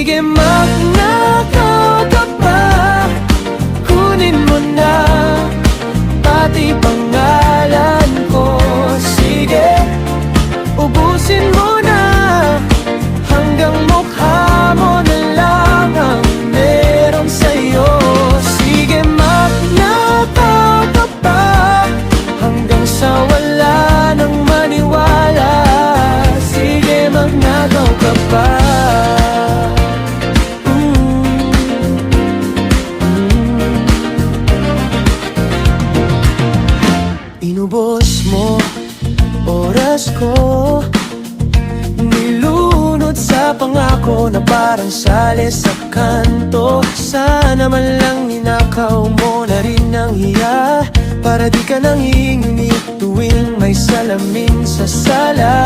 Sige, magnakaw ka pa, kunin mo na pati pangalan ko. Sige, ubusin mo na hanggang mukha mo na lang ang meron sa'yo. Sige, magnakaw ka pa hanggang sa wala nang maniwala. Sige, magnakaw ka pa. Inubos mo oras ko, nilunod sa pangako na parang sali sa kanto. Sana man lang ninakaw mo na rin ang hiya, para di ka nang hihingi tuwing may salamin sa sala.